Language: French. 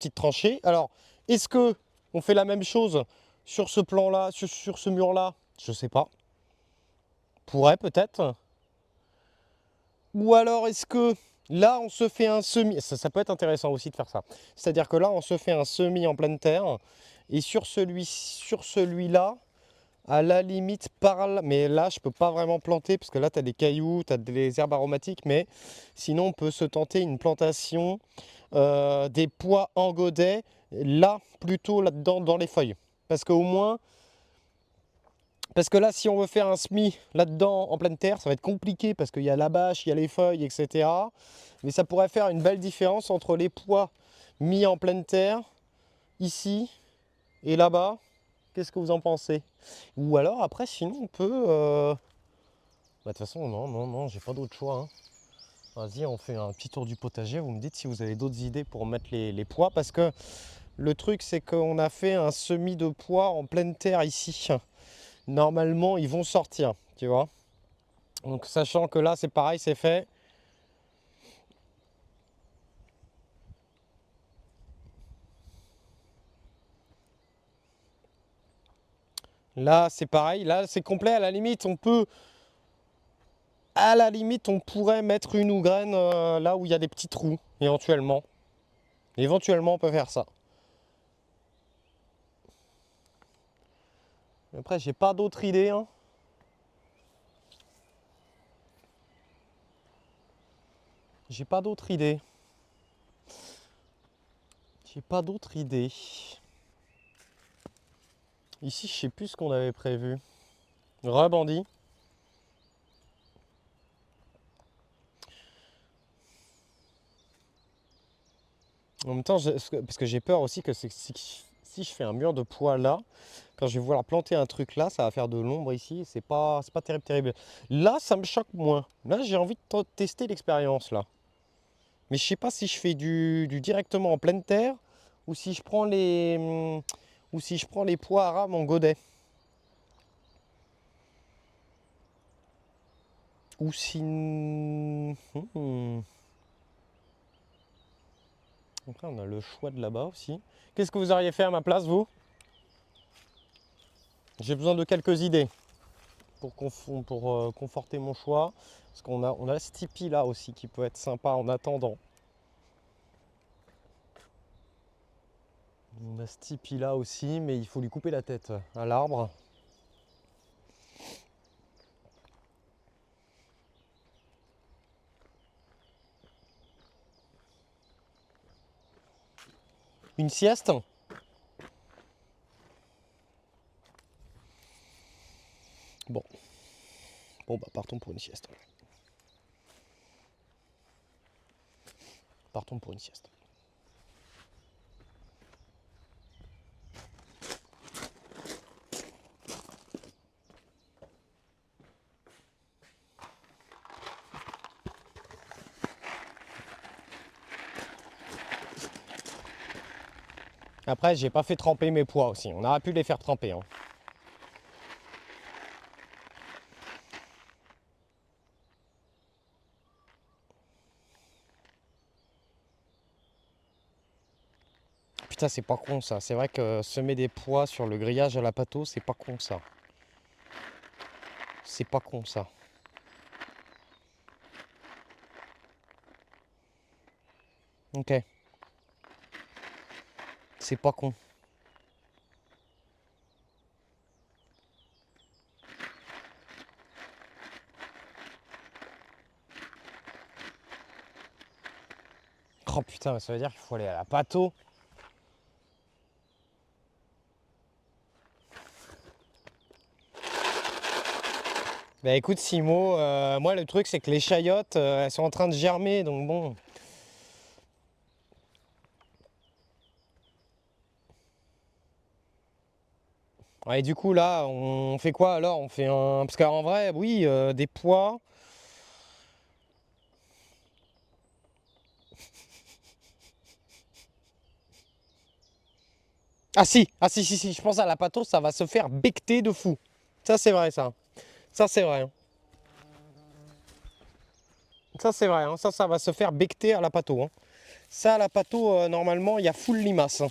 petite tranchée. Alors, est-ce que on fait la même chose sur ce plan-là, sur ce mur-là? Je sais pas. Pourrait peut-être. Ou alors est-ce que là on se fait un semis, ça peut être intéressant aussi de faire ça. C'est-à-dire que là on se fait un semis en pleine terre et sur celui-là, à la limite parle, mais là je peux pas vraiment planter parce que là tu as des cailloux, tu as des herbes aromatiques, mais sinon on peut se tenter une plantation des pois en godet, là plutôt là-dedans dans les feuilles. Parce qu'au moins, parce que là, si on veut faire un semis là-dedans en pleine terre, ça va être compliqué parce qu'il y a la bâche, il y a les feuilles, etc. Mais ça pourrait faire une belle différence entre les pois mis en pleine terre, ici et là-bas. Qu'est-ce que vous en pensez? Ou alors après, sinon on peut... Bah, de toute façon, non, j'ai pas d'autre choix, hein. Vas-y, on fait un petit tour du potager. Vous me dites si vous avez d'autres idées pour mettre les pois. Parce que le truc, c'est qu'on a fait un semis de pois en pleine terre ici. Normalement, ils vont sortir, tu vois. Donc sachant que là c'est pareil, c'est fait. Là c'est pareil, là c'est complet. À la limite on pourrait mettre une ou graine là où il y a des petits trous, éventuellement. Éventuellement on peut faire ça. Après j'ai pas d'autre idée, hein. J'ai pas d'autre idée. J'ai pas d'autre idée. Ici je sais plus ce qu'on avait prévu. Rebandit. En même temps, parce que j'ai peur aussi que si je fais un mur de pois là, quand je vais vouloir planter un truc là, ça va faire de l'ombre ici. C'est pas terrible, terrible. Là, ça me choque moins. Là, j'ai envie de tester l'expérience là. Mais je sais pas si je fais du directement en pleine terre ou si je prends ou si je prends les pois arabes en godet. Ou si... Après, on a le choix de là-bas aussi. Qu'est-ce que vous auriez fait à ma place, vous? J'ai besoin de quelques idées pour conforter mon choix. Parce on a ce tipi là aussi qui peut être sympa en attendant. On a ce tipi là aussi, mais il faut lui couper la tête à l'arbre. Une sieste? Bon. Bon bah partons pour une sieste. Partons pour une sieste. Après, j'ai pas fait tremper mes pois aussi. On aurait pu les faire tremper, hein. Putain, c'est pas con ça. C'est vrai que semer des pois sur le grillage à la pâteau, c'est pas con ça. C'est pas con ça. Ok. C'est pas con. Oh putain, ça veut dire qu'il faut aller à la pâteau. Bah écoute Simo, moi le truc c'est que les chayotes, elles sont en train de germer, donc bon. Ouais, et du coup là, on fait quoi alors? On fait un... Parce qu'en vrai, oui, des pois. Ah si, je pense à la pâteau, ça va se faire becter de fou. Ça c'est vrai ça. Ça c'est vrai, hein. Ça c'est vrai, hein. Ça va se faire becter à la pâteau, hein. Ça, la pâteau, normalement, il y a full limace, hein.